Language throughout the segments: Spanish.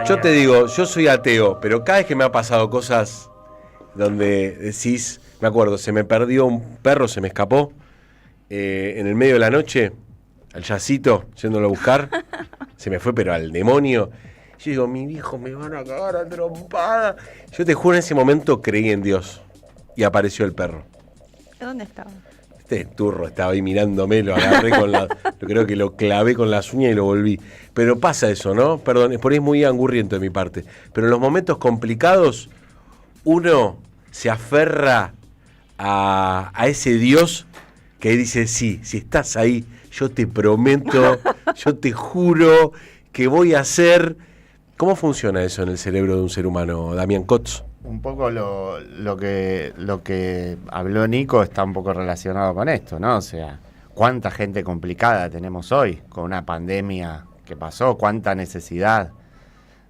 Yo te digo, yo soy ateo, pero cada vez que me ha pasado cosas donde decís, me acuerdo, se me perdió un perro, se me escapó en el medio de la noche, al yacito, yéndolo a buscar, se me fue pero al demonio. Yo digo, mi viejo me van a cagar a trompada. Yo te juro, en ese momento creí en Dios y apareció el perro. ¿Dónde estaba? Este turro estaba ahí mirándome, lo agarré yo creo que lo clavé con las uñas y lo volví. Pero pasa eso, ¿no? Perdón, es por ahí muy angurriento de mi parte. Pero en los momentos complicados, uno se aferra a ese Dios que dice, sí, si estás ahí, yo te prometo, yo te juro que voy a hacer... ¿Cómo funciona eso en el cerebro de un ser humano, Damián Kotz? Un poco lo que habló Nico está un poco relacionado con esto, ¿no? O sea, cuánta gente complicada tenemos hoy con una pandemia que pasó, cuánta necesidad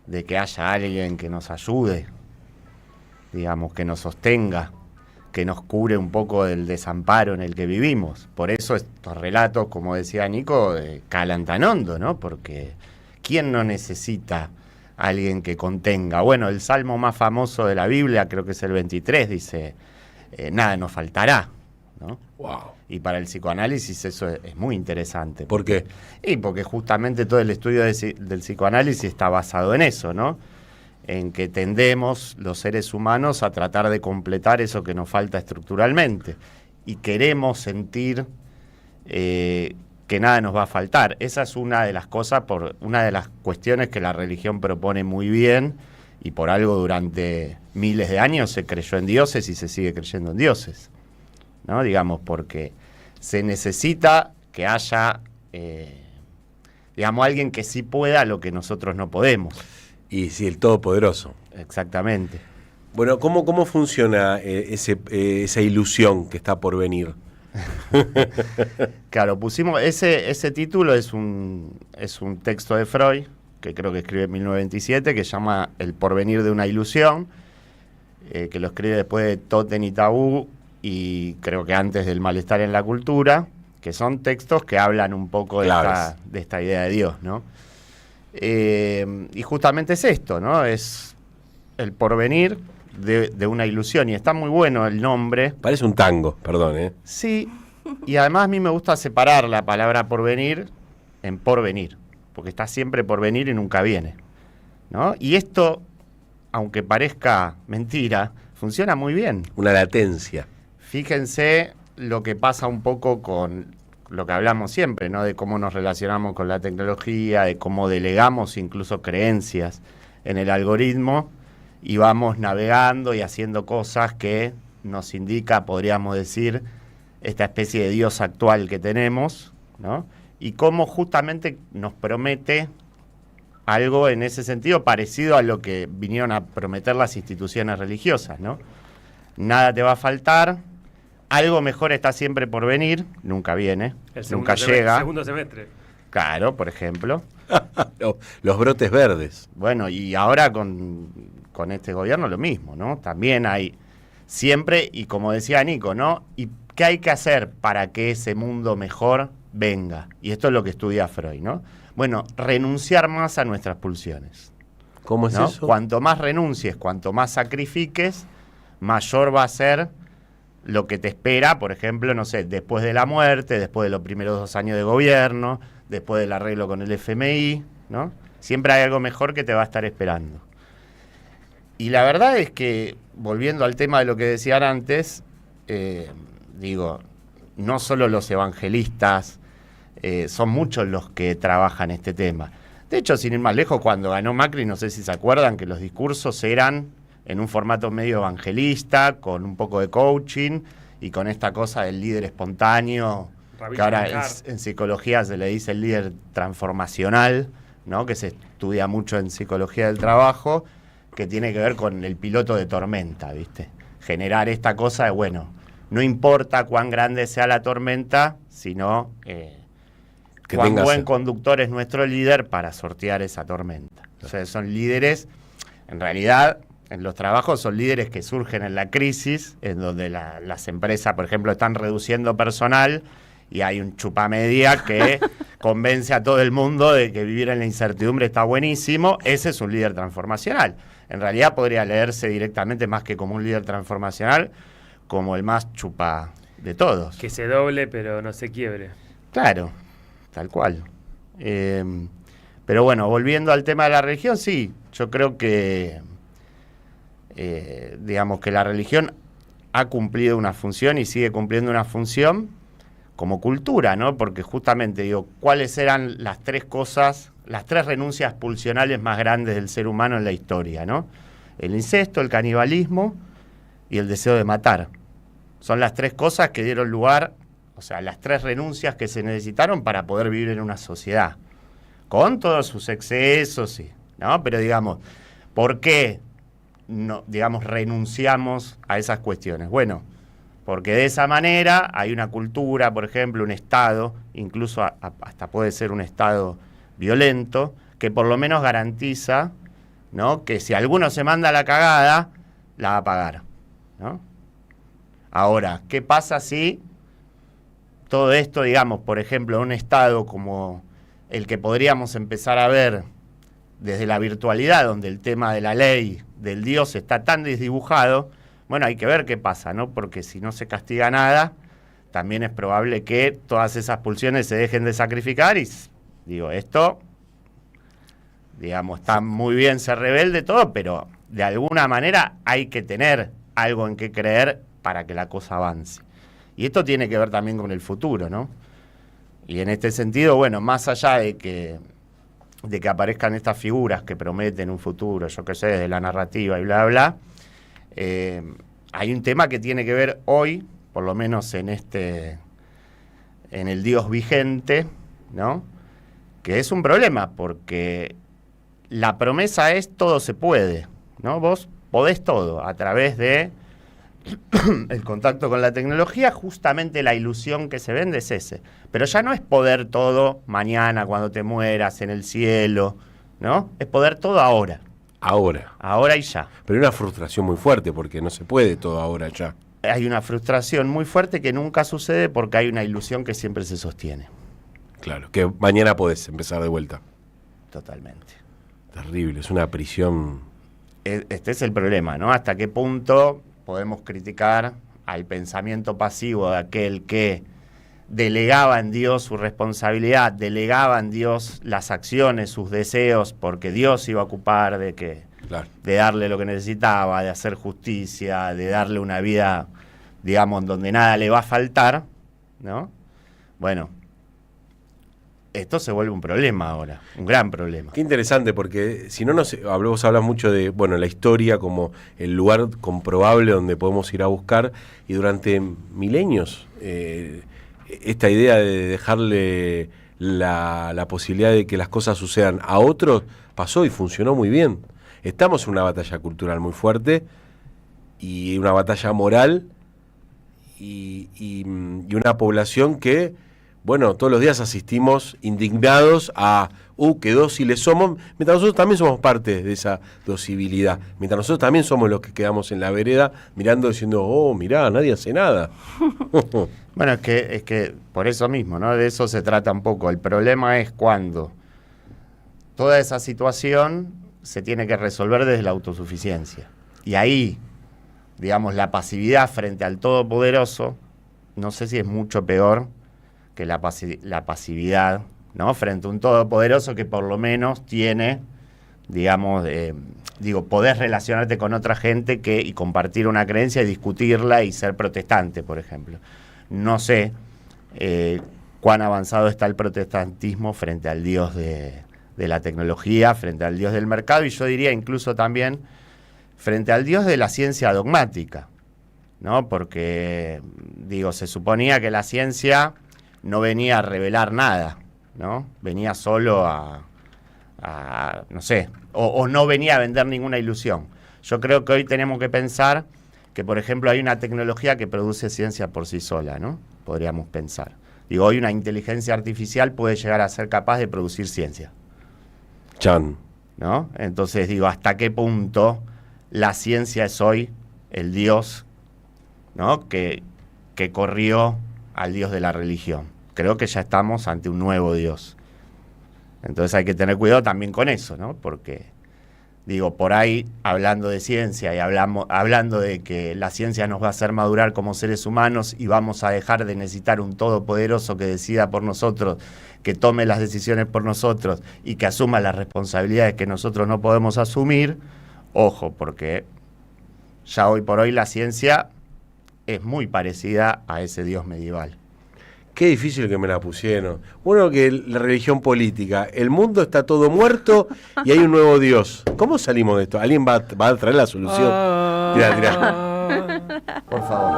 de que haya alguien que nos ayude, digamos, que nos sostenga, que nos cure un poco del desamparo en el que vivimos. Por eso estos relatos, como decía Nico, calan tan hondo, ¿no? Porque ¿quién no necesita alguien que contenga? Bueno, el salmo más famoso de la Biblia, creo que es el 23, dice, nada nos faltará, ¿no? Wow. Y para el psicoanálisis eso es muy interesante. ¿Por qué? Y porque justamente todo el estudio del psicoanálisis está basado en eso, ¿no? En que tendemos los seres humanos a tratar de completar eso que nos falta estructuralmente. Y queremos sentir que nada nos va a faltar. Esa es una de las cosas, una de las cuestiones que la religión propone muy bien, y por algo durante miles de años se creyó en dioses y se sigue creyendo en dioses, ¿no? Digamos, porque se necesita que haya, digamos, alguien que sí pueda lo que nosotros no podemos. Y sí, el Todopoderoso. Exactamente. Bueno, ¿cómo funciona esa ilusión que está por venir? Claro, pusimos ese título, es un texto de Freud, que creo que escribe en 1927, que se llama El porvenir de una ilusión, que lo escribe después de Totem y Tabú, y creo que antes del Malestar en la cultura, que son textos que hablan un poco de esta idea de Dios, ¿no? Y justamente es esto, ¿no? Es el porvenir de una ilusión, y está muy bueno el nombre. Parece un tango, perdón, ¿eh? Sí, y además a mí me gusta separar la palabra porvenir en porvenir, porque está siempre por venir y nunca viene, ¿no? Y esto, aunque parezca mentira, funciona muy bien. Una latencia. Fíjense lo que pasa un poco con lo que hablamos siempre, ¿no? De cómo nos relacionamos con la tecnología, de cómo delegamos incluso creencias en el algoritmo y vamos navegando y haciendo cosas que nos indica, podríamos decir, esta especie de Dios actual que tenemos, ¿no? Y cómo justamente nos promete algo en ese sentido parecido a lo que vinieron a prometer las instituciones religiosas, ¿no? Nada te va a faltar, algo mejor está siempre por venir, nunca viene, nunca llega. Segundo semestre. Claro, por ejemplo. Los brotes verdes. Bueno, y ahora con este gobierno lo mismo, ¿no? También hay siempre, y como decía Nico, ¿no? ¿Y qué hay que hacer para que ese mundo mejor venga? Y esto es lo que estudia Freud, ¿no? Bueno, renunciar más a nuestras pulsiones. ¿Cómo es ¿no? eso? Cuanto más renuncies, cuanto más sacrifiques, mayor va a ser lo que te espera, por ejemplo, no sé, después de la muerte, después de los primeros 2 años de gobierno, después del arreglo con el FMI, ¿no? Siempre hay algo mejor que te va a estar esperando. Y la verdad es que, volviendo al tema de lo que decían antes, digo, no solo los evangelistas, son muchos los que trabajan este tema. De hecho, sin ir más lejos, cuando ganó Macri, no sé si se acuerdan que los discursos eran en un formato medio evangelista, con un poco de coaching y con esta cosa del líder espontáneo, que ahora en psicología se le dice el líder transformacional, ¿no? Que se estudia mucho en psicología del trabajo, que tiene que ver con el piloto de tormenta, ¿viste? Generar esta cosa de, bueno, no importa cuán grande sea la tormenta, sino cuán buen conductor es nuestro líder para sortear esa tormenta. O sea, son líderes, en realidad, en los trabajos son líderes que surgen en la crisis, en donde las empresas, por ejemplo, están reduciendo personal y hay un chupamedia que convence a todo el mundo de que vivir en la incertidumbre está buenísimo, ese es un líder transformacional. En realidad podría leerse directamente más que como un líder transformacional, como el más chupa de todos. Que se doble pero no se quiebre. Claro, tal cual. Pero bueno, volviendo al tema de la religión, sí, yo creo que, digamos que la religión ha cumplido una función y sigue cumpliendo una función como cultura, ¿no? Porque justamente, digo, ¿cuáles eran las tres cosas, las tres renuncias pulsionales más grandes del ser humano en la historia, ¿no? El incesto, el canibalismo y el deseo de matar. Son las tres cosas que dieron lugar, o sea, las tres renuncias que se necesitaron para poder vivir en una sociedad, con todos sus excesos, ¿no? Pero digamos, ¿por qué no, digamos, renunciamos a esas cuestiones? Bueno, porque de esa manera hay una cultura, por ejemplo, un Estado, incluso hasta puede ser un Estado violento, que por lo menos garantiza, ¿no?, que si alguno se manda a la cagada, la va a pagar, ¿no? Ahora, ¿qué pasa si todo esto, digamos, por ejemplo, un Estado como el que podríamos empezar a ver desde la virtualidad, donde el tema de la ley, del Dios, está tan desdibujado? Bueno, hay que ver qué pasa, ¿no? Porque si no se castiga nada, también es probable que todas esas pulsiones se dejen de sacrificar y, digo, esto, digamos, está muy bien ser rebelde todo, pero de alguna manera hay que tener algo en que creer para que la cosa avance. Y esto tiene que ver también con el futuro, ¿no? Y en este sentido, bueno, más allá de que aparezcan estas figuras que prometen un futuro, yo qué sé, de la narrativa y bla, bla, hay un tema que tiene que ver hoy, por lo menos en el Dios vigente, ¿no?, que es un problema, porque la promesa es todo se puede, ¿no? Vos podés todo a través de el contacto con la tecnología. Justamente la ilusión que se vende es ese. Pero ya no es poder todo mañana, cuando te mueras, en el cielo, ¿no? Es poder todo ahora. Ahora y ya. Pero hay una frustración muy fuerte porque no se puede todo ahora ya. Hay una frustración muy fuerte que nunca sucede porque hay una ilusión que siempre se sostiene. Claro, que mañana podés empezar de vuelta. Totalmente. Terrible, es una prisión. Este es el problema, ¿no? ¿Hasta qué punto podemos criticar al pensamiento pasivo de aquel que delegaba en Dios su responsabilidad, delegaba en Dios las acciones, sus deseos, porque Dios se iba a ocupar Claro, de darle lo que necesitaba, de hacer justicia, de darle una vida, digamos, donde nada le va a faltar, ¿no? Bueno, esto se vuelve un problema ahora, un gran problema. Qué interesante, porque si no vos hablas mucho de, bueno, la historia como el lugar comprobable donde podemos ir a buscar, y durante milenios esta idea de dejarle la posibilidad de que las cosas sucedan a otros pasó y funcionó muy bien. Estamos en una batalla cultural muy fuerte y una batalla moral y una población que, bueno, todos los días asistimos indignados a qué dóciles somos, mientras nosotros también somos parte de esa docibilidad, mientras nosotros también somos los que quedamos en la vereda mirando diciendo, mirá, nadie hace nada. Bueno, es que por eso mismo, ¿no? De eso se trata un poco. El problema es cuando toda esa situación se tiene que resolver desde la autosuficiencia. Y ahí, digamos, la pasividad frente al Todopoderoso, no sé si es mucho peor que la pasividad, ¿no?, frente a un Todopoderoso que por lo menos tiene, digamos, podés relacionarte con otra gente y compartir una creencia y discutirla y ser protestante, por ejemplo. No sé cuán avanzado está el protestantismo frente al Dios de la tecnología, frente al Dios del mercado, y yo diría incluso también frente al Dios de la ciencia dogmática, ¿no? Porque, se suponía que la ciencia no venía a revelar nada, ¿no? Venía solo a no sé, o no venía a vender ninguna ilusión. Yo creo que hoy tenemos que pensar que, por ejemplo, hay una tecnología que produce ciencia por sí sola, ¿no? Podríamos pensar. Hoy una inteligencia artificial puede llegar a ser capaz de producir ciencia. ¿No? Entonces, ¿hasta qué punto la ciencia es hoy el Dios, ¿no?, que corrió al Dios de la religión? creo que ya estamos ante un nuevo Dios. Entonces hay que tener cuidado también con eso, ¿no? Porque, digo, por ahí, hablando de ciencia y hablando de que la ciencia nos va a hacer madurar como seres humanos y vamos a dejar de necesitar un todopoderoso que decida por nosotros, que tome las decisiones por nosotros y que asuma las responsabilidades que nosotros no podemos asumir, ojo, porque ya hoy por hoy la ciencia es muy parecida a ese Dios medieval. Qué difícil que me la pusieron. Bueno, que la religión política, el mundo está todo muerto y hay un nuevo Dios. ¿Cómo salimos de esto? ¿Alguien va a traer la solución? Tirá. Por favor.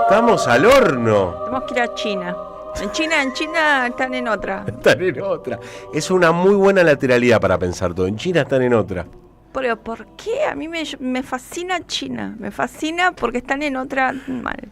Estamos al horno. Tenemos que ir a China. En China están en otra. Están en otra. Es una muy buena lateralidad para pensar todo. En China están en otra. Pero ¿por qué? A mí me fascina China. Me fascina porque están en otra mal.